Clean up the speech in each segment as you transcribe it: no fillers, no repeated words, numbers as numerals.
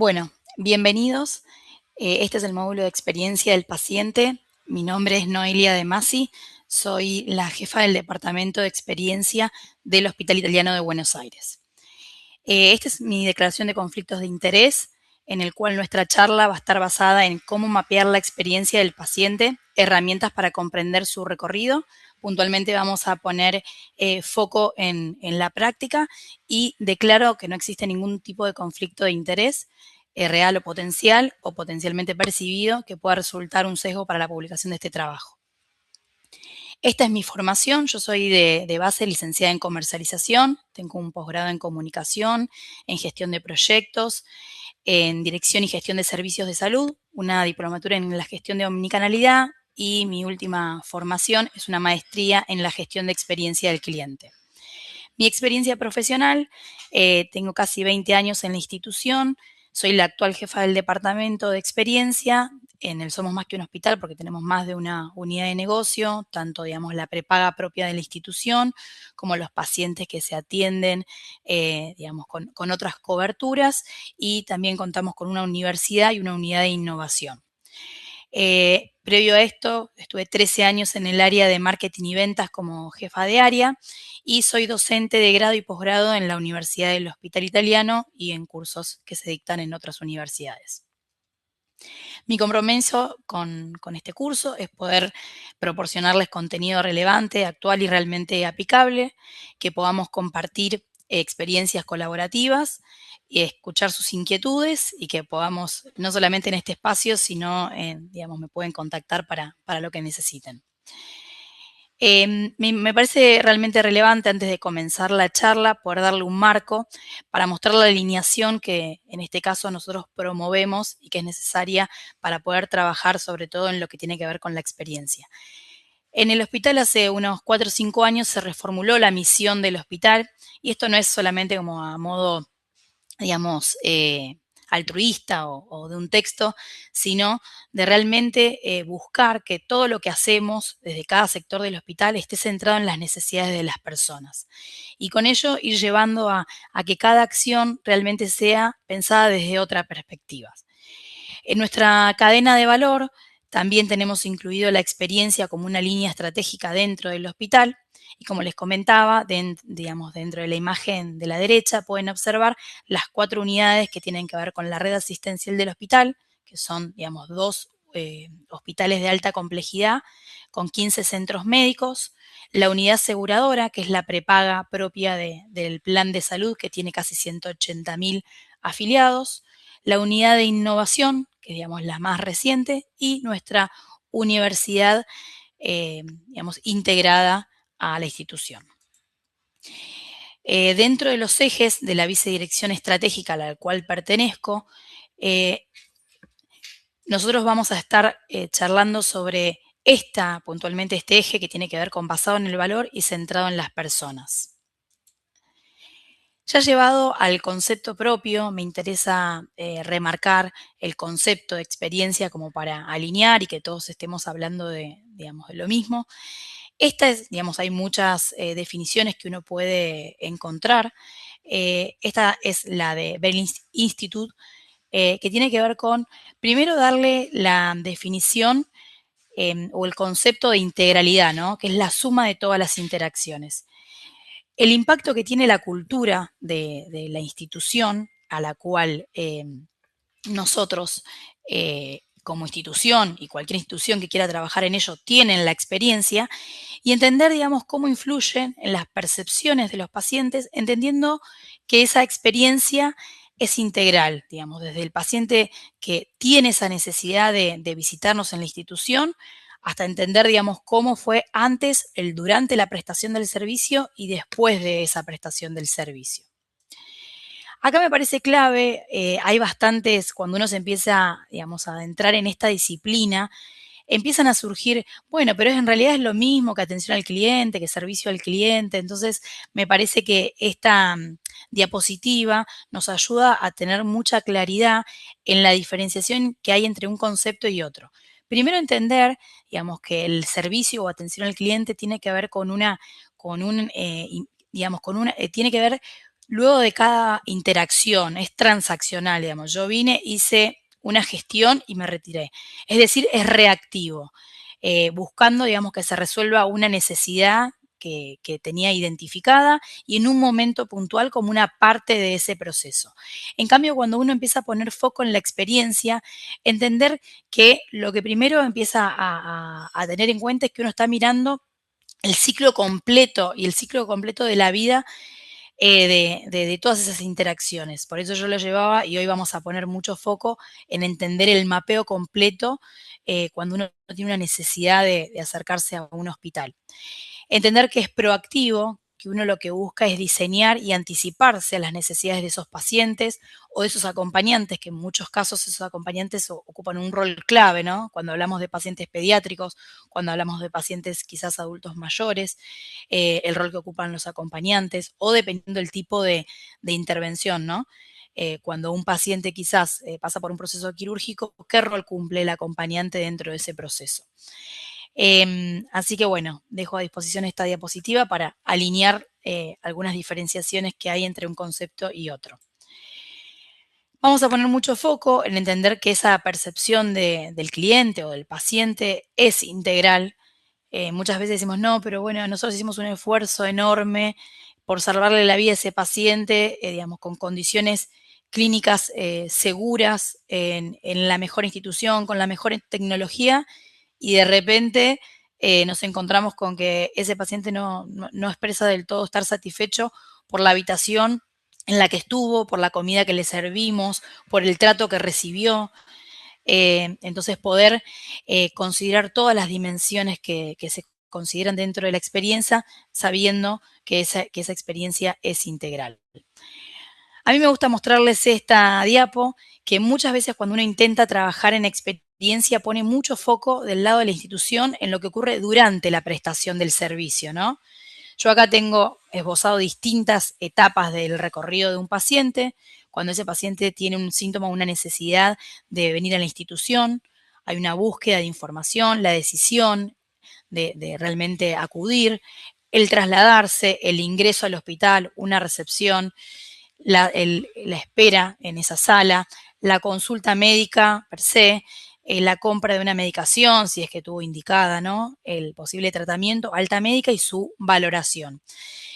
Bueno, bienvenidos. Este es el módulo de experiencia del paciente. Mi nombre es Noelia De Masi. Soy la jefa del departamento de experiencia del Hospital Italiano de Buenos Aires. Esta es mi declaración de conflictos de interés, en el cual nuestra charla va a estar basada en cómo mapear la experiencia del paciente, herramientas para comprender su recorrido. Puntualmente vamos a poner foco en la práctica y declaro que no existe ningún tipo de conflicto de interés real o potencialmente percibido que pueda resultar un sesgo para la publicación de este trabajo. Esta es mi formación, yo soy de base licenciada en comercialización, tengo un posgrado en comunicación, en gestión de proyectos, en dirección y gestión de servicios de salud, una diplomatura en la gestión de omnicanalidad y mi última formación es una maestría en la gestión de experiencia del cliente. Mi experiencia profesional, tengo casi 20 años en la institución, soy la actual jefa del departamento de experiencia. En el Somos Más que un Hospital porque tenemos más de una unidad de negocio, tanto, digamos, la prepaga propia de la institución como los pacientes que se atienden, digamos, con otras coberturas y también contamos con una universidad y una unidad de innovación. Previo a esto, estuve 13 años en el área de marketing y ventas como jefa de área y soy docente de grado y posgrado en la Universidad del Hospital Italiano y en cursos que se dictan en otras universidades. Mi compromiso con este curso es poder proporcionarles contenido relevante, actual y realmente aplicable, que podamos compartir experiencias colaborativas y escuchar sus inquietudes y que podamos, no solamente en este espacio, sino, digamos, me pueden contactar para lo que necesiten. Me parece realmente relevante antes de comenzar la charla poder darle un marco para mostrar la alineación que en este caso nosotros promovemos y que es necesaria para poder trabajar sobre todo en lo que tiene que ver con la experiencia. En el hospital hace unos 4 o 5 años se reformuló la misión del hospital y esto no es solamente como a modo, digamos, altruista o de un texto, sino de realmente buscar que todo lo que hacemos desde cada sector del hospital esté centrado en las necesidades de las personas. Y con ello ir llevando a que cada acción realmente sea pensada desde otra perspectiva. En nuestra cadena de valor también tenemos incluido la experiencia como una línea estratégica dentro del hospital y como les comentaba, digamos, dentro de la imagen de la derecha pueden observar las 4 unidades que tienen que ver con la red asistencial del hospital, que son, digamos, 2 hospitales de alta complejidad con 15 centros médicos, la unidad aseguradora, que es la prepaga propia del plan de salud, que tiene casi 180.000 afiliados, la unidad de innovación, que digamos la más reciente, y nuestra universidad, digamos, integrada a la institución. Dentro de los ejes de la vicedirección estratégica a la cual pertenezco, nosotros vamos a estar charlando sobre puntualmente este eje que tiene que ver con basado en el valor y centrado en las personas. Ya llevado al concepto propio, me interesa remarcar el concepto de experiencia como para alinear y que todos estemos hablando digamos, de lo mismo. Digamos, hay muchas definiciones que uno puede encontrar. Esta es la de Bell Institute, que tiene que ver con, primero, darle la definición o el concepto de integralidad, ¿no? Que es la suma de todas las interacciones. El impacto que tiene la cultura de la institución a la cual nosotros como institución y cualquier institución que quiera trabajar en ello tienen la experiencia y entender, digamos, cómo influyen en las percepciones de los pacientes, entendiendo que esa experiencia es integral, digamos, desde el paciente que tiene esa necesidad de visitarnos en la institución hasta entender, digamos, cómo fue antes, durante la prestación del servicio y después de esa prestación del servicio. Acá me parece clave, hay bastantes, cuando uno se empieza, digamos, a adentrar en esta disciplina, empiezan a surgir, bueno, pero en realidad es lo mismo que atención al cliente, que servicio al cliente. Entonces, me parece que esta diapositiva nos ayuda a tener mucha claridad en la diferenciación que hay entre un concepto y otro. Primero entender, digamos, que el servicio o atención al cliente tiene que ver con tiene que ver luego de cada interacción, es transaccional, digamos. Yo vine, hice una gestión y me retiré. Es decir, es reactivo, buscando, digamos, que se resuelva una necesidad que tenía identificada y en un momento puntual como una parte de ese proceso. En cambio, cuando uno empieza a poner foco en la experiencia, entender que lo que primero empieza a tener en cuenta es que uno está mirando el ciclo completo y el ciclo completo de la vida de todas esas interacciones. Por eso yo lo llevaba y hoy vamos a poner mucho foco en entender el mapeo completo cuando uno tiene una necesidad de acercarse a un hospital. Entender que es proactivo, que uno lo que busca es diseñar y anticiparse a las necesidades de esos pacientes o de esos acompañantes, que en muchos casos esos acompañantes ocupan un rol clave, ¿no? Cuando hablamos de pacientes pediátricos, cuando hablamos de pacientes quizás adultos mayores, el rol que ocupan los acompañantes o dependiendo del tipo de intervención, ¿no? Cuando un paciente quizás pasa por un proceso quirúrgico, ¿qué rol cumple el acompañante dentro de ese proceso? Así que bueno, dejo a disposición esta diapositiva para alinear algunas diferenciaciones que hay entre un concepto y otro. Vamos a poner mucho foco en entender que esa percepción del cliente o del paciente es integral. Muchas veces decimos, no, pero bueno, nosotros hicimos un esfuerzo enorme por salvarle la vida a ese paciente, digamos, con condiciones clínicas seguras, en la mejor institución, con la mejor tecnología, y de repente nos encontramos con que ese paciente no expresa del todo estar satisfecho por la habitación en la que estuvo, por la comida que le servimos, por el trato que recibió. Entonces poder considerar todas las dimensiones que se consideran dentro de la experiencia, sabiendo que esa experiencia es integral. A mí me gusta mostrarles esta diapo, que muchas veces cuando uno intenta trabajar en experiencia pone mucho foco del lado de la institución en lo que ocurre durante la prestación del servicio, ¿no? Yo acá tengo esbozado distintas etapas del recorrido de un paciente, cuando ese paciente tiene un síntoma o una necesidad de venir a la institución, hay una búsqueda de información, la decisión de realmente acudir, el trasladarse, el ingreso al hospital, una recepción, la espera en esa sala, la consulta médica per se, la compra de una medicación, si es que tuvo indicada, ¿no? El posible tratamiento, alta médica y su valoración.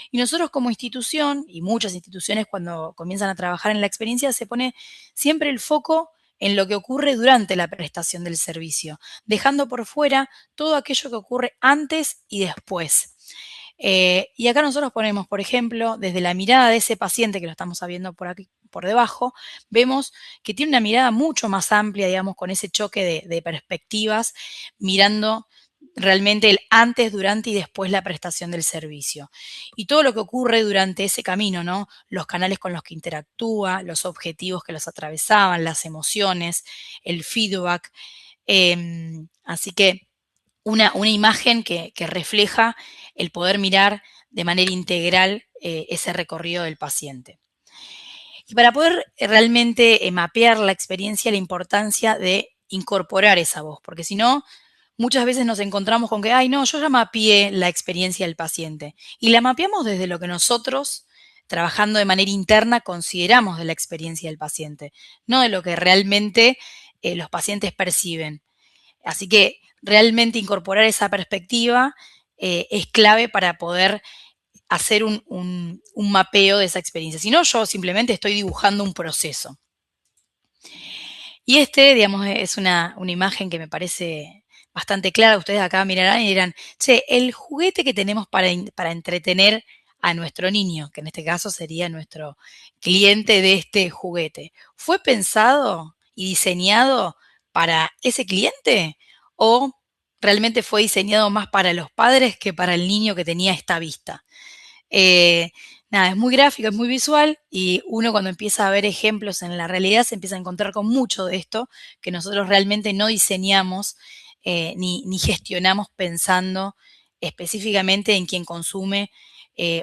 Y nosotros como institución, y muchas instituciones cuando comienzan a trabajar en la experiencia, se pone siempre el foco en lo que ocurre durante la prestación del servicio, dejando por fuera todo aquello que ocurre antes y después. Y acá nosotros ponemos, por ejemplo, desde la mirada de ese paciente que lo estamos viendo por aquí, por debajo, vemos que tiene una mirada mucho más amplia, digamos, con ese choque de perspectivas, mirando realmente el antes, durante y después la prestación del servicio. Y todo lo que ocurre durante ese camino, ¿no? Los canales con los que interactúa, los objetivos que los atravesaban, las emociones, el feedback. Así que una imagen que refleja el poder mirar de manera integral ese recorrido del paciente. Y para poder realmente mapear la experiencia, la importancia de incorporar esa voz, porque si no, muchas veces nos encontramos con que, ay, no, yo ya mapeé la experiencia del paciente. Y la mapeamos desde lo que nosotros, trabajando de manera interna, consideramos de la experiencia del paciente, no de lo que realmente los pacientes perciben. Así que realmente incorporar esa perspectiva es clave para poder hacer un mapeo de esa experiencia. Si no, yo simplemente estoy dibujando un proceso. Y digamos, es una imagen que me parece bastante clara. Ustedes acá mirarán y dirán, che, el juguete que tenemos para entretener a nuestro niño, que en este caso sería nuestro cliente de este juguete, ¿fue pensado y diseñado para ese cliente? ¿O realmente fue diseñado más para los padres que para el niño que tenía esta vista? Eh, Nada, es muy gráfico, es muy visual y uno cuando empieza a ver ejemplos en la realidad se empieza a encontrar con mucho de esto que nosotros realmente no diseñamos ni gestionamos pensando específicamente en quien consume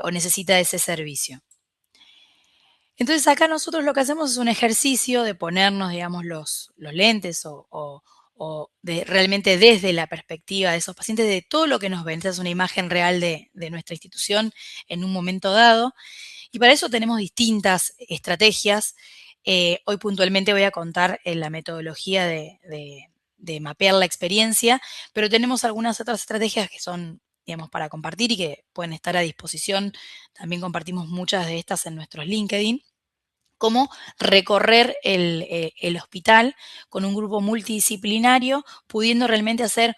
o necesita ese servicio. Entonces acá nosotros lo que hacemos es un ejercicio de ponernos, digamos, los lentes o realmente desde la perspectiva de esos pacientes, de todo lo que nos ven. Esta es una imagen real de nuestra institución en un momento dado. Y para eso tenemos distintas estrategias. Hoy puntualmente voy a contar la metodología de mapear la experiencia, pero tenemos algunas otras estrategias que son, digamos, para compartir y que pueden estar a disposición. También compartimos muchas de estas en nuestros LinkedIn, como recorrer el hospital con un grupo multidisciplinario, pudiendo realmente hacer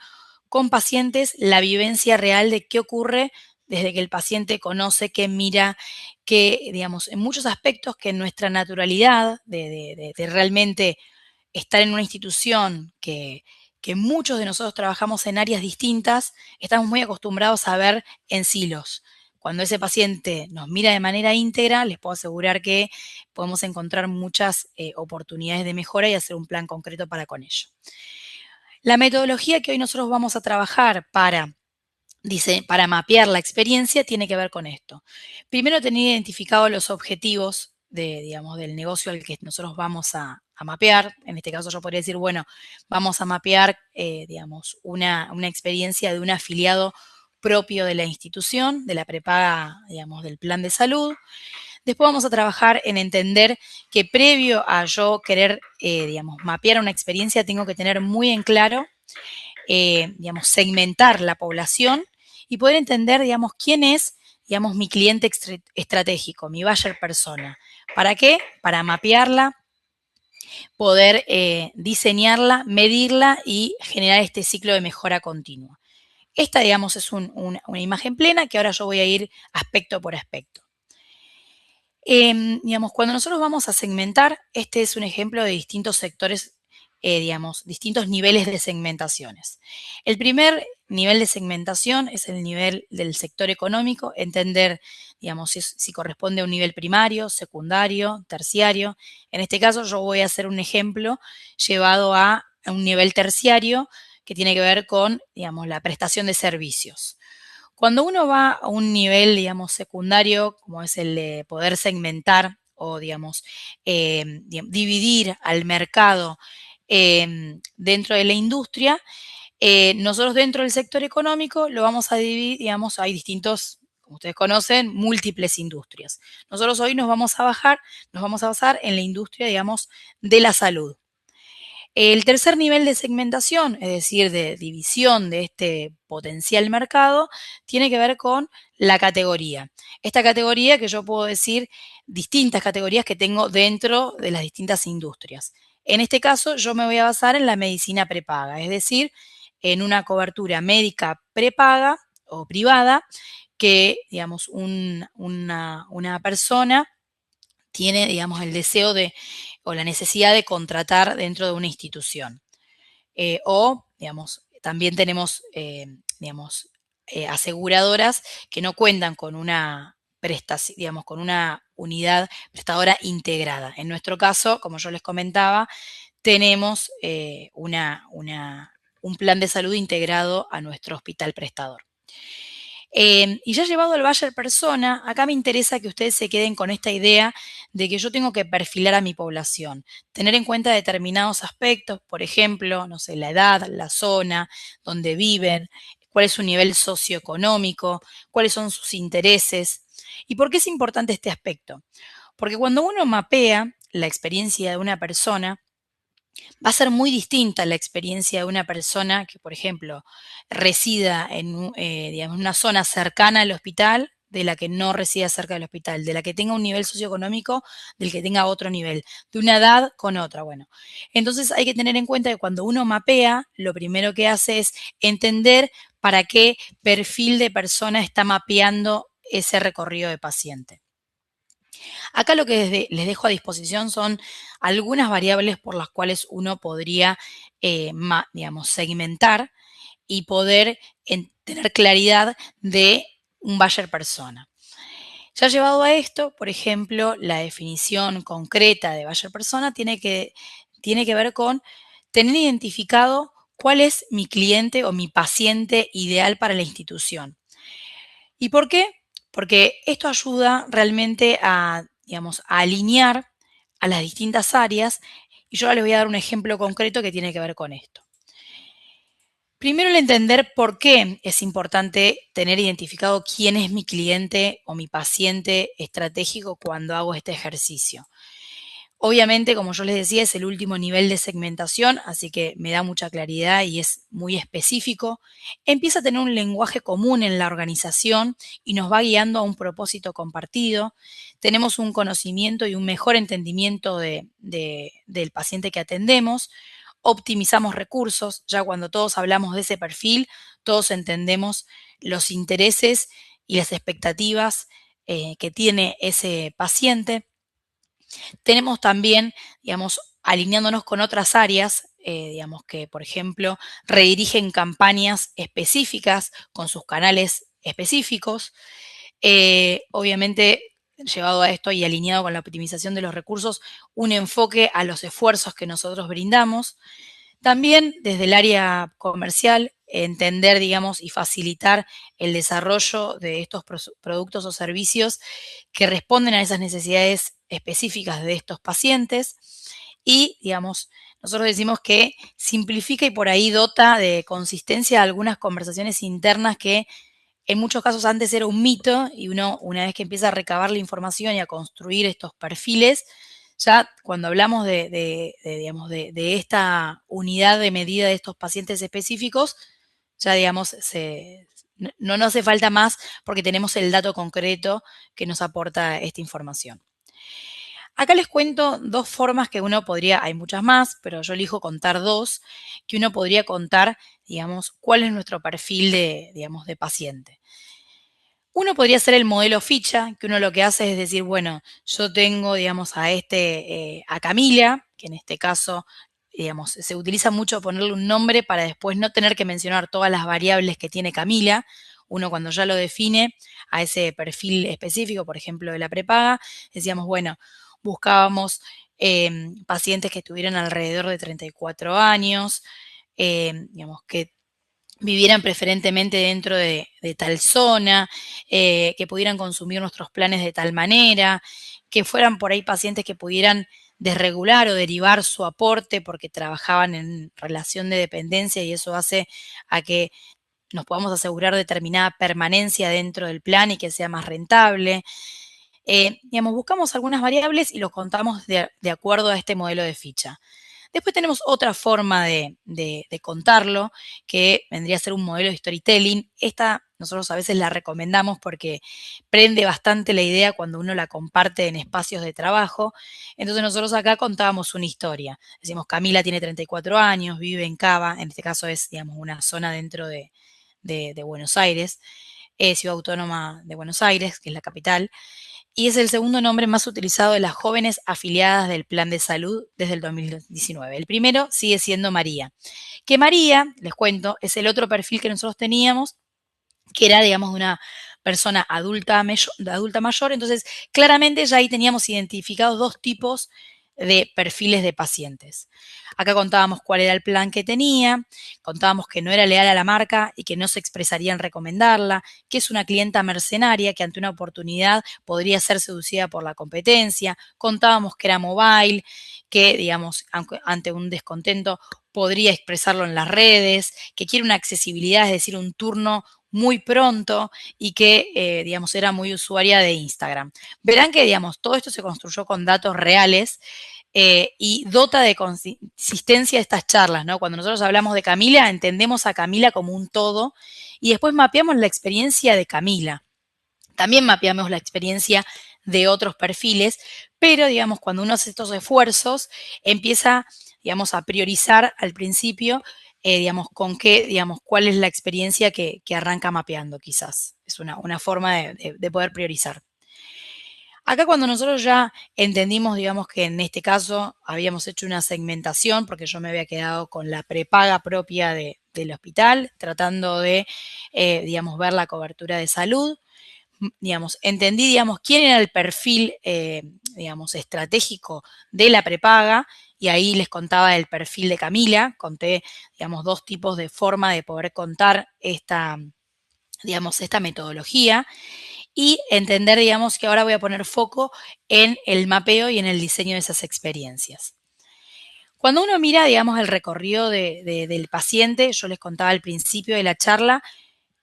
con pacientes la vivencia real de qué ocurre desde que el paciente conoce, que mira, que, digamos, en muchos aspectos que en nuestra naturalidad de realmente estar en una institución que muchos de nosotros trabajamos en áreas distintas, estamos muy acostumbrados a ver en silos. Cuando ese paciente nos mira de manera íntegra, les puedo asegurar que podemos encontrar muchas oportunidades de mejora y hacer un plan concreto para con ello. La metodología que hoy nosotros vamos a trabajar para mapear la experiencia tiene que ver con esto. Primero, tener identificados los objetivos digamos, del negocio al que nosotros vamos a mapear. En este caso yo podría decir, bueno, vamos a mapear, digamos, una experiencia de un afiliado propio de la institución, de la prepaga, digamos, del plan de salud. Después vamos a trabajar en entender que previo a yo querer, digamos, mapear una experiencia, tengo que tener muy en claro, digamos, segmentar la población y poder entender, digamos, quién es, digamos, mi cliente estratégico, mi buyer persona. ¿Para qué? Para mapearla, poder diseñarla, medirla y generar este ciclo de mejora continua. Esta, digamos, es una imagen plena que ahora yo voy a ir aspecto por aspecto. Digamos, cuando nosotros vamos a segmentar, este es un ejemplo de distintos sectores, digamos, distintos niveles de segmentaciones. El primer nivel de segmentación es el nivel del sector económico, entender, digamos, si corresponde a un nivel primario, secundario, terciario. En este caso yo voy a hacer un ejemplo llevado a un nivel terciario que tiene que ver con, digamos, la prestación de servicios. Cuando uno va a un nivel, digamos, secundario, como es el de poder segmentar o, digamos, dividir al mercado dentro de la industria, nosotros dentro del sector económico lo vamos a dividir, digamos, hay distintos, como ustedes conocen, múltiples industrias. Nosotros hoy nos vamos a basar en la industria, digamos, de la salud. El tercer nivel de segmentación, es decir, de división de este potencial mercado, tiene que ver con la categoría. Esta categoría que yo puedo decir distintas categorías que tengo dentro de las distintas industrias. En este caso, yo me voy a basar en la medicina prepaga, es decir, en una cobertura médica prepaga o privada que, digamos, una persona tiene, digamos, el deseo o la necesidad de contratar dentro de una institución. Digamos, también tenemos, digamos, aseguradoras que no cuentan con una prestación, digamos, con una unidad prestadora integrada. En nuestro caso, como yo les comentaba, tenemos un plan de salud integrado a nuestro hospital prestador. Y ya llevado al buyer persona, acá me interesa que ustedes se queden con esta idea de que yo tengo que perfilar a mi población, tener en cuenta determinados aspectos, por ejemplo, no sé, la edad, la zona, donde viven, cuál es su nivel socioeconómico, cuáles son sus intereses. ¿Y por qué es importante este aspecto? Porque cuando uno mapea la experiencia de una persona, va a ser muy distinta la experiencia de una persona que, por ejemplo, resida digamos, una zona cercana al hospital, de la que no resida cerca del hospital, de la que tenga un nivel socioeconómico, del que tenga otro nivel, de una edad con otra. Bueno, entonces hay que tener en cuenta que cuando uno mapea, lo primero que hace es entender para qué perfil de persona está mapeando ese recorrido de paciente. Acá lo que les dejo a disposición son algunas variables por las cuales uno podría, digamos, segmentar y poder tener claridad de un buyer persona. Ya llevado a esto, por ejemplo, la definición concreta de buyer persona tiene que ver con tener identificado cuál es mi cliente o mi paciente ideal para la institución. ¿Y por qué? Porque esto ayuda realmente a, digamos, a alinear a las distintas áreas y yo ahora les voy a dar un ejemplo concreto que tiene que ver con esto. Primero el entender por qué es importante tener identificado quién es mi cliente o mi paciente estratégico cuando hago este ejercicio. Obviamente, como yo les decía, es el último nivel de segmentación, así que me da mucha claridad y es muy específico. Empieza a tener un lenguaje común en la organización y nos va guiando a un propósito compartido. Tenemos un conocimiento y un mejor entendimiento del paciente que atendemos. Optimizamos recursos, ya cuando todos hablamos de ese perfil, todos entendemos los intereses y las expectativas que tiene ese paciente. Tenemos también, digamos, alineándonos con otras áreas, digamos que, por ejemplo, redirigen campañas específicas con sus canales específicos. Obviamente, llevado a esto y alineado con la optimización de los recursos, un enfoque a los esfuerzos que nosotros brindamos. También desde el área comercial, entender, digamos, y facilitar el desarrollo de estos productos o servicios que responden a esas necesidades específicas de estos pacientes. Y, digamos, nosotros decimos que simplifica y por ahí dota de consistencia algunas conversaciones internas que en muchos casos antes era un mito y uno, una vez que empieza a recabar la información y a construir estos perfiles, ya cuando hablamos digamos, de esta unidad de medida de estos pacientes específicos, ya digamos, no nos hace falta más porque tenemos el dato concreto que nos aporta esta información. Acá les cuento dos formas que uno podría, hay muchas más, pero yo elijo contar dos, que uno podría contar, digamos, cuál es nuestro perfil de, digamos, de paciente. Uno podría ser el modelo ficha, que uno lo que hace es decir, bueno, yo tengo, digamos, a Camila, que en este caso, digamos, se utiliza mucho ponerle un nombre para después no tener que mencionar todas las variables que tiene Camila. Uno cuando ya lo define a ese perfil específico, por ejemplo, de la prepaga, decíamos, bueno, buscábamos pacientes que tuvieran alrededor de 34 años, digamos, que vivieran preferentemente dentro de tal zona, que pudieran consumir nuestros planes de tal manera, que fueran por ahí pacientes que pudieran desregular o derivar su aporte porque trabajaban en relación de dependencia y eso hace a que nos podamos asegurar determinada permanencia dentro del plan y que sea más rentable. Digamos, buscamos algunas variables y los contamos de acuerdo a este modelo de ficha. Después tenemos otra forma de contarlo, que vendría a ser un modelo de storytelling. Esta nosotros a veces la recomendamos porque prende bastante la idea cuando uno la comparte en espacios de trabajo. Entonces nosotros acá contábamos una historia. Decimos, Camila tiene 34 años, vive en Cava, en este caso es, digamos, una zona dentro de Buenos Aires, Ciudad Autónoma de Buenos Aires, que es la capital y es el segundo nombre más utilizado de las jóvenes afiliadas del Plan de Salud desde el 2019. El primero sigue siendo María. Que María, les cuento, es el otro perfil que nosotros teníamos, que era, digamos, de una persona adulta mayor. Entonces, claramente ya ahí teníamos identificados dos tipos de perfiles de pacientes. Acá contábamos cuál era el plan que tenía, contábamos que no era leal a la marca y que no se expresaría en recomendarla, que es una clienta mercenaria que ante una oportunidad podría ser seducida por la competencia, contábamos que era mobile, que, digamos, ante un descontento podría expresarlo en las redes, que quiere una accesibilidad, es decir, un turno muy pronto y que, digamos, era muy usuaria de Instagram. Verán que, digamos, todo esto se construyó con datos reales y dota de consistencia estas charlas, ¿no? Cuando nosotros hablamos de Camila, entendemos a Camila como un todo y después mapeamos la experiencia de Camila. También mapeamos la experiencia de otros perfiles, pero, digamos, cuando uno hace estos esfuerzos, empieza, digamos, a priorizar al principio, digamos, con qué, digamos, cuál es la experiencia que arranca mapeando, quizás. Es una forma de poder priorizar. Acá cuando nosotros ya entendimos, digamos, que en este caso habíamos hecho una segmentación, porque yo me había quedado con la prepaga propia del hospital, tratando de, digamos, ver la cobertura de salud, digamos, entendí, digamos, quién era el perfil, digamos, estratégico de la prepaga, y ahí les contaba el perfil de Camila, conté, digamos, dos tipos de forma de poder contar esta, digamos, esta metodología, y entender, digamos, que ahora voy a poner foco en el mapeo y en el diseño de esas experiencias. Cuando uno mira, digamos, el recorrido del paciente, yo les contaba al principio de la charla,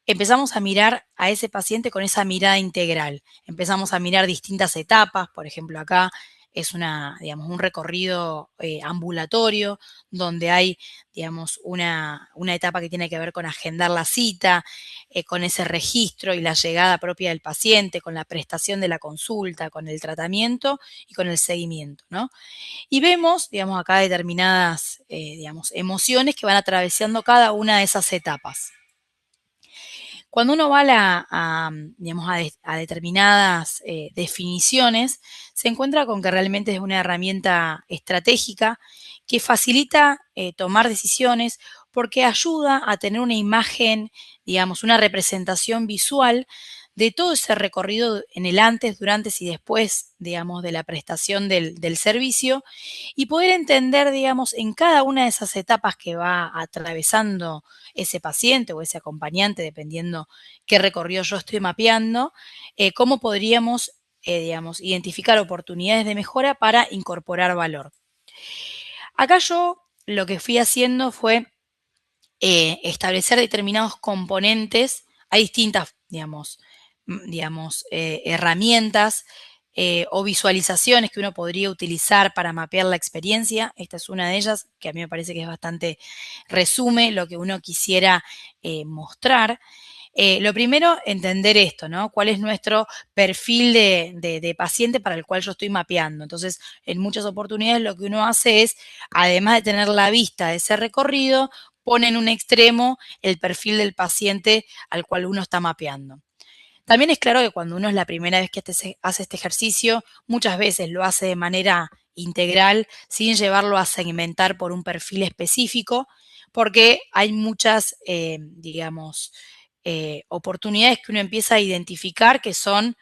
empezamos a mirar a ese paciente con esa mirada integral. Empezamos a mirar distintas etapas, por ejemplo, acá es digamos, un recorrido ambulatorio donde hay, digamos, una etapa que tiene que ver con agendar la cita, con ese registro y la llegada propia del paciente, con la prestación de la consulta, con el tratamiento y con el seguimiento, ¿no? Y vemos, digamos, acá determinadas, digamos, emociones que van atravesando cada una de esas etapas. Cuando uno va digamos, a determinadas definiciones, se encuentra con que realmente es una herramienta estratégica que facilita tomar decisiones porque ayuda a tener una imagen, digamos, una representación visual de todo ese recorrido en el antes, durante y después, digamos, de la prestación del servicio y poder entender, digamos, en cada una de esas etapas que va atravesando ese paciente o ese acompañante, dependiendo qué recorrido yo estoy mapeando, cómo podríamos, digamos, identificar oportunidades de mejora para incorporar valor. Acá yo lo que fui haciendo fue establecer determinados componentes. Hay distintas, digamos, herramientas o visualizaciones que uno podría utilizar para mapear la experiencia. Esta es una de ellas que a mí me parece que es bastante resume lo que uno quisiera mostrar. Lo primero, entender esto, ¿no? ¿Cuál es nuestro perfil de paciente para el cual yo estoy mapeando? Entonces, en muchas oportunidades lo que uno hace es, además de tener la vista de ese recorrido, pone en un extremo el perfil del paciente al cual uno está mapeando. También es claro que cuando uno es la primera vez que hace este ejercicio, muchas veces lo hace de manera integral, sin llevarlo a segmentar por un perfil específico, porque hay muchas, digamos, oportunidades que uno empieza a identificar que son,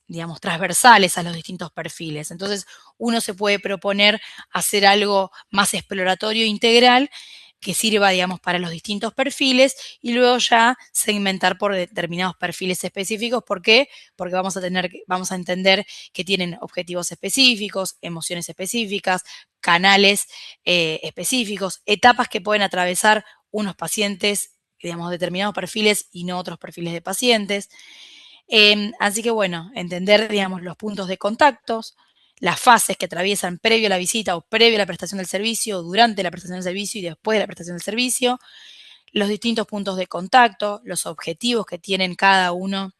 digamos, transversales a los distintos perfiles. Entonces, uno se puede proponer hacer algo más exploratorio e integral que sirva, digamos, para los distintos perfiles y luego ya segmentar por determinados perfiles específicos. ¿Por qué? Porque vamos a entender que tienen objetivos específicos, emociones específicas, canales específicos, etapas que pueden atravesar unos pacientes, digamos, determinados perfiles y no otros perfiles de pacientes. Así que bueno, entender, digamos, los puntos de contactos, las fases que atraviesan previo a la visita o previo a la prestación del servicio, durante la prestación del servicio y después de la prestación del servicio, los distintos puntos de contacto, los objetivos que tienen cada uno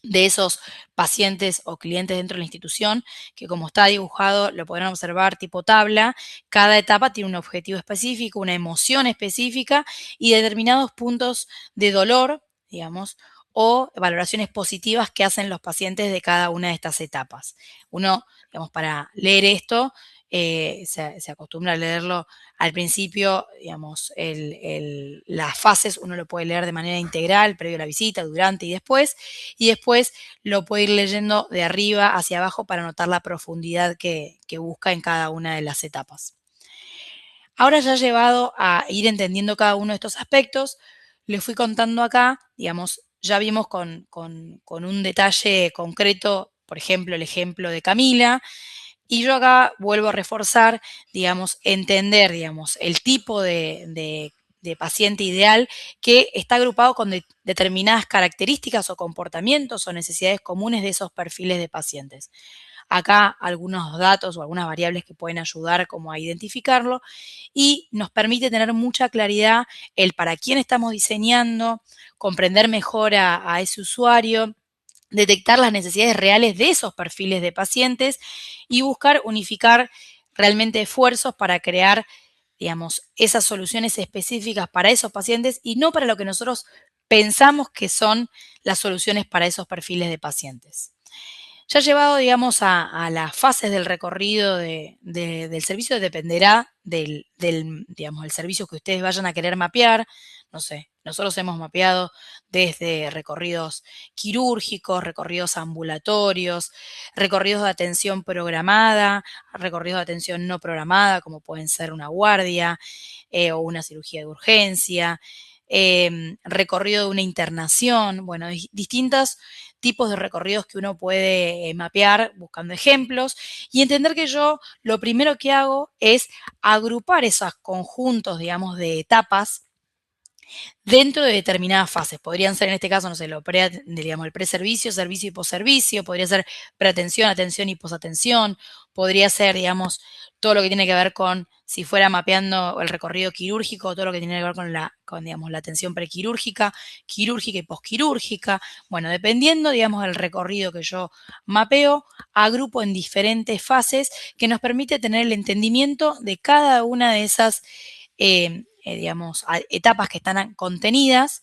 de esos pacientes o clientes dentro de la institución, que como está dibujado, lo podrán observar tipo tabla, cada etapa tiene un objetivo específico, una emoción específica y determinados puntos de dolor, digamos, o valoraciones positivas que hacen los pacientes de cada una de estas etapas. Uno, digamos, para leer esto, se acostumbra a leerlo al principio, digamos, las fases uno lo puede leer de manera integral, previo a la visita, durante y después lo puede ir leyendo de arriba hacia abajo para notar la profundidad que busca en cada una de las etapas. Ahora ya llevado a ir entendiendo cada uno de estos aspectos, les fui contando acá, digamos, ya vimos con un detalle concreto, por ejemplo, el ejemplo de Camila, y yo acá vuelvo a reforzar, digamos, entender, digamos, el tipo de paciente ideal que está agrupado con determinadas características o comportamientos o necesidades comunes de esos perfiles de pacientes. Acá algunos datos o algunas variables que pueden ayudar como a identificarlo y nos permite tener mucha claridad el para quién estamos diseñando, comprender mejor a ese usuario, detectar las necesidades reales de esos perfiles de pacientes y buscar unificar realmente esfuerzos para crear, digamos, esas soluciones específicas para esos pacientes y no para lo que nosotros pensamos que son las soluciones para esos perfiles de pacientes. Ya llevado, digamos, a las fases del recorrido del servicio, dependerá digamos, el servicio que ustedes vayan a querer mapear. No sé, nosotros hemos mapeado desde recorridos quirúrgicos, recorridos ambulatorios, recorridos de atención programada, recorridos de atención no programada, como pueden ser una guardia o una cirugía de urgencia. recorrido de una internación, bueno, distintos tipos de recorridos que uno puede mapear buscando ejemplos y entender que yo lo primero que hago es agrupar esos conjuntos, digamos, de etapas dentro de determinadas fases. Podrían ser en este caso, no sé, digamos, el preservicio, servicio y posservicio, podría ser preatención, atención y posatención, podría ser, digamos, todo lo que tiene que ver con, si fuera mapeando el recorrido quirúrgico, todo lo que tiene que ver con digamos, la atención prequirúrgica, quirúrgica y posquirúrgica. Bueno, dependiendo, digamos, del recorrido que yo mapeo, agrupo en diferentes fases que nos permite tener el entendimiento de cada una de esas digamos, etapas que están contenidas.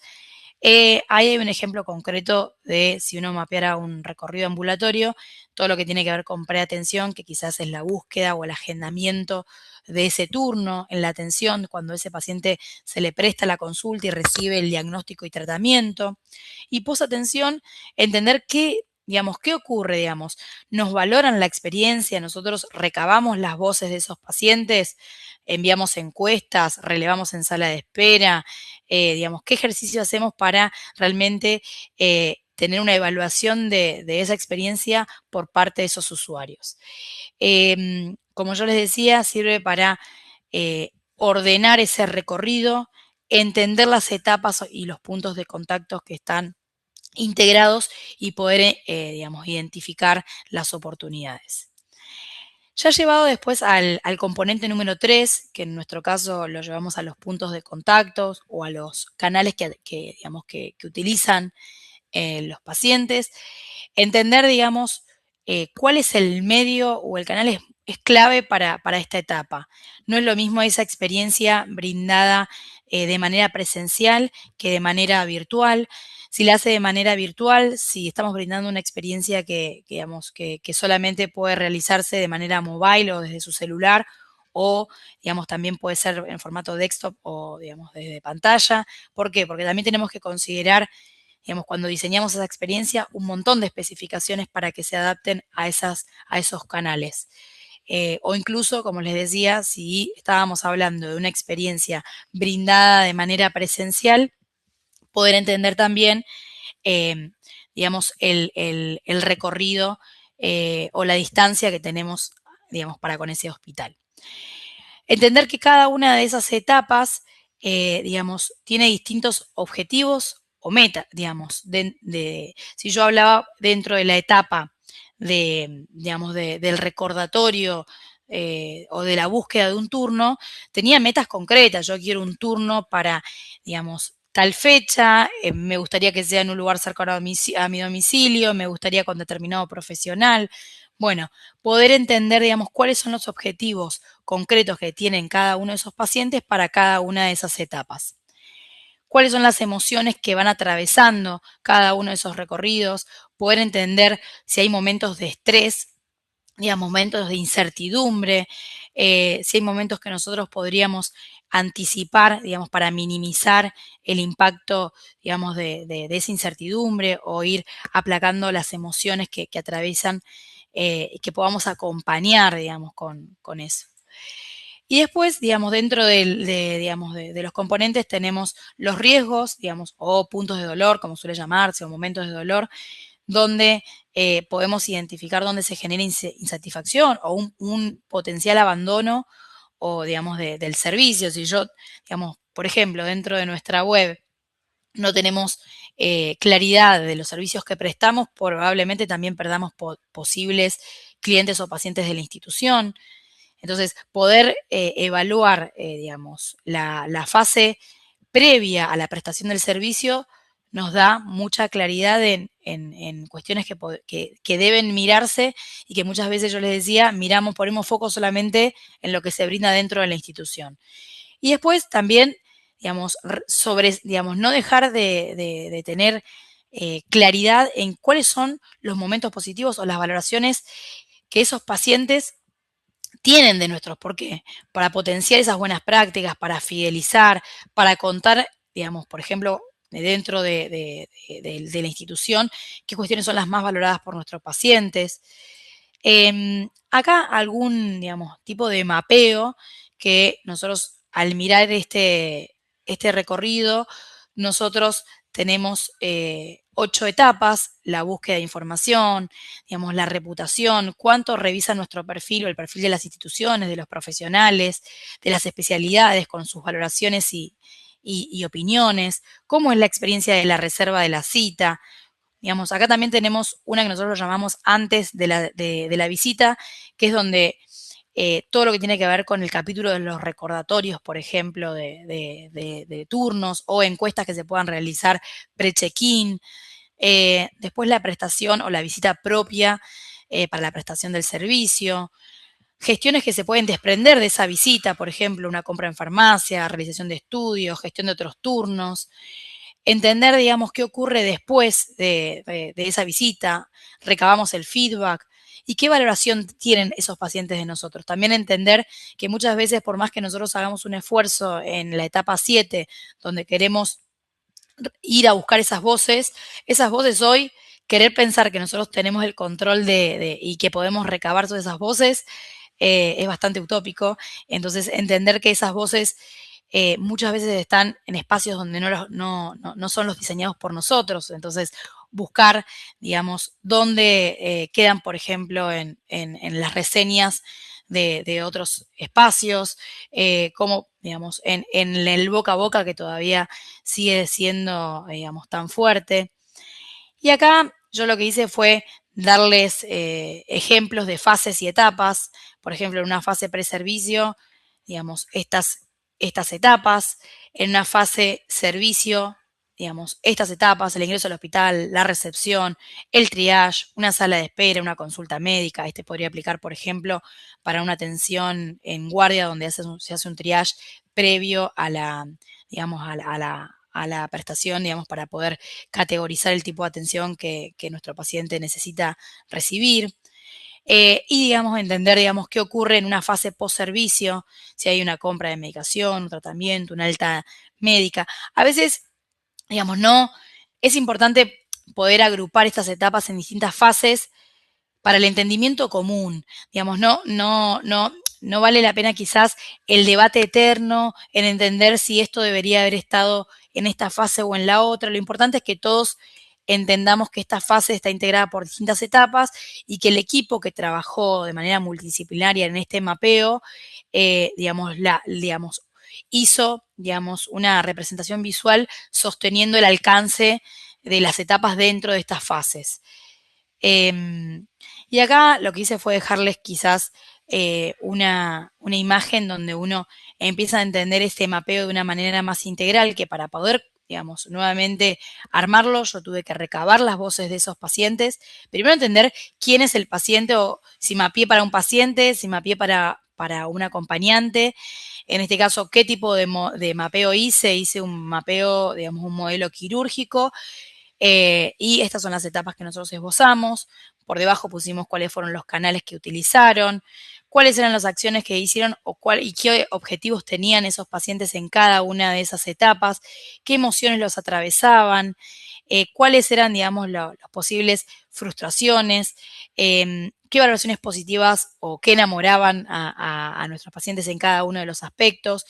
Ahí hay un ejemplo concreto de si uno mapeara un recorrido ambulatorio, todo lo que tiene que ver con preatención, que quizás es la búsqueda o el agendamiento de ese turno en la atención, cuando ese paciente se le presta la consulta y recibe el diagnóstico y tratamiento. Y posatención, entender qué, digamos, qué ocurre, digamos, nos valoran la experiencia, nosotros recabamos las voces de esos pacientes, enviamos encuestas, relevamos en sala de espera, digamos, qué ejercicio hacemos para realmente tener una evaluación de esa experiencia por parte de esos usuarios. Como yo les decía, sirve para ordenar ese recorrido, entender las etapas y los puntos de contacto que están integrados y poder, digamos, identificar las oportunidades. Ya llevado después al componente número 3, que en nuestro caso lo llevamos a los puntos de contactos o a los canales digamos, que utilizan los pacientes, entender, digamos, cuál es el medio o el canal es clave para esta etapa. No es lo mismo esa experiencia brindada de manera presencial que de manera virtual. Si la hace de manera virtual, si estamos brindando una experiencia digamos, que solamente puede realizarse de manera mobile o desde su celular, o digamos, también puede ser en formato desktop o digamos, desde pantalla. ¿Por qué? Porque también tenemos que considerar, digamos, cuando diseñamos esa experiencia, un montón de especificaciones para que se adapten a esos canales. O incluso, como les decía, si estábamos hablando de una experiencia brindada de manera presencial, poder entender también, eh, digamos, el recorrido o la distancia que tenemos, digamos, para con ese hospital. Entender que cada una de esas etapas, digamos, tiene distintos objetivos o metas, digamos. Si yo hablaba dentro de la etapa digamos, del recordatorio o de la búsqueda de un turno, tenía metas concretas. Yo quiero un turno para, digamos, tal fecha, me gustaría que sea en un lugar cercano a mi domicilio, me gustaría con determinado profesional. Bueno, poder entender, digamos, cuáles son los objetivos concretos que tienen cada uno de esos pacientes para cada una de esas etapas. Cuáles son las emociones que van atravesando cada uno de esos recorridos, poder entender si hay momentos de estrés, digamos, momentos de incertidumbre, si hay momentos que nosotros podríamos anticipar, digamos, para minimizar el impacto, digamos, de esa incertidumbre o ir aplacando las emociones que atraviesan, que podamos acompañar, digamos, con eso. Y después, digamos, dentro digamos, de los componentes tenemos los riesgos, digamos, o puntos de dolor, como suele llamarse, o momentos de dolor, donde podemos identificar dónde se genera insatisfacción o un potencial abandono o, digamos, del servicio. Si yo, digamos, por ejemplo, dentro de nuestra web no tenemos claridad de los servicios que prestamos, probablemente también perdamos posibles clientes o pacientes de la institución. Entonces, poder evaluar, digamos, la fase previa a la prestación del servicio nos da mucha claridad en cuestiones que deben mirarse y que muchas veces yo les decía, ponemos foco solamente en lo que se brinda dentro de la institución. Y después también, digamos, digamos, no dejar de tener claridad en cuáles son los momentos positivos o las valoraciones que esos pacientes tienen de nuestros. ¿Por qué? Para potenciar esas buenas prácticas, para fidelizar, para contar, digamos, por ejemplo, dentro de la institución, qué cuestiones son las más valoradas por nuestros pacientes. Acá algún, digamos, tipo de mapeo que nosotros al mirar este recorrido nosotros tenemos 8 etapas: la búsqueda de información, digamos, la reputación, cuánto revisa nuestro perfil o el perfil de las instituciones, de los profesionales, de las especialidades con sus valoraciones y opiniones, cómo es la experiencia de la reserva de la cita. Digamos, acá también tenemos una que nosotros lo llamamos antes de la visita, que es donde todo lo que tiene que ver con el capítulo de los recordatorios, por ejemplo, de turnos o encuestas que se puedan realizar pre-check-in. Después la prestación o la visita propia para la prestación del servicio. Gestiones que se pueden desprender de esa visita, por ejemplo, una compra en farmacia, realización de estudios, gestión de otros turnos. Entender, digamos, qué ocurre después de esa visita, recabamos el feedback y qué valoración tienen esos pacientes de nosotros. También entender que muchas veces, por más que nosotros hagamos un esfuerzo en la etapa 7, donde queremos ir a buscar esas voces hoy, querer pensar que nosotros tenemos el control y que podemos recabar todas esas voces, es bastante utópico. Entonces, entender que esas voces muchas veces están en espacios donde no son los diseñados por nosotros. Entonces, buscar, digamos, dónde quedan, por ejemplo, en las reseñas de otros espacios, como, digamos, en el boca a boca que todavía sigue siendo, digamos, tan fuerte. Y acá yo lo que hice fue darles ejemplos de fases y etapas. Por ejemplo, en una fase preservicio, digamos, estas etapas. En una fase servicio, digamos, estas etapas: el ingreso al hospital, la recepción, el triage, una sala de espera, una consulta médica. Este podría aplicar, por ejemplo, para una atención en guardia donde se hace un triage previo a la, digamos, a la prestación, digamos, para poder categorizar el tipo de atención que nuestro paciente necesita recibir. Y, digamos, entender, digamos, qué ocurre en una fase post-servicio, si hay una compra de medicación, un tratamiento, una alta médica. A veces, digamos, no, es importante poder agrupar estas etapas en distintas fases para el entendimiento común. Digamos, no vale la pena quizás el debate eterno en entender si esto debería haber estado en esta fase o en la otra. Lo importante es que todos entendamos que esta fase está integrada por distintas etapas y que el equipo que trabajó de manera multidisciplinaria en este mapeo, digamos, hizo, digamos, una representación visual sosteniendo el alcance de las etapas dentro de estas fases. Y acá lo que hice fue dejarles quizás una imagen donde uno empieza a entender este mapeo de una manera más integral, que para poder, digamos, nuevamente armarlo, yo tuve que recabar las voces de esos pacientes. Primero entender quién es el paciente, o si mapeé para un paciente, si mapeé para un acompañante. En este caso, qué tipo de mapeo hice. Hice un mapeo, digamos, un modelo quirúrgico, y estas son las etapas que nosotros esbozamos. Por debajo pusimos cuáles fueron los canales que utilizaron, cuáles eran las acciones que hicieron y qué objetivos tenían esos pacientes en cada una de esas etapas, qué emociones los atravesaban, cuáles eran, digamos, las posibles frustraciones, qué valoraciones positivas o qué enamoraban a nuestros pacientes en cada uno de los aspectos,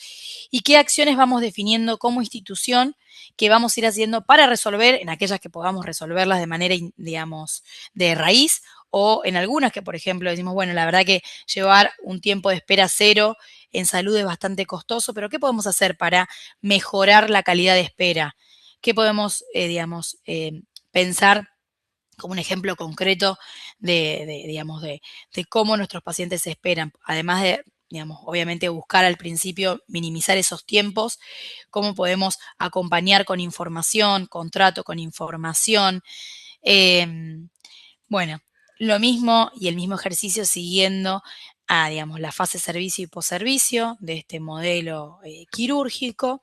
y qué acciones vamos definiendo como institución que vamos a ir haciendo para resolver en aquellas que podamos resolverlas de manera, digamos, de raíz, o en algunas que, por ejemplo, decimos, bueno, la verdad que llevar un tiempo de espera cero en salud es bastante costoso, pero ¿qué podemos hacer para mejorar la calidad de espera? ¿Qué podemos, digamos, pensar como un ejemplo concreto digamos, de cómo nuestros pacientes esperan? Además de, digamos, obviamente buscar al principio minimizar esos tiempos, cómo podemos acompañar con información, contrato con información. Eh, bueno, lo mismo y el mismo ejercicio siguiendo a, digamos, la fase servicio y posservicio de este modelo quirúrgico.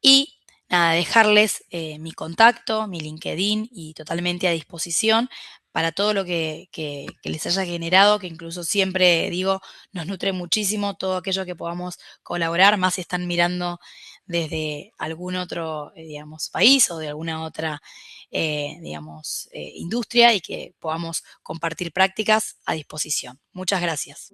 Y nada, dejarles mi contacto, mi LinkedIn, y totalmente a disposición para todo lo que les haya generado, que incluso siempre digo, nos nutre muchísimo todo aquello que podamos colaborar, más si están mirando desde algún otro, digamos, país o de alguna otra, digamos, industria, y que podamos compartir prácticas a disposición. Muchas gracias.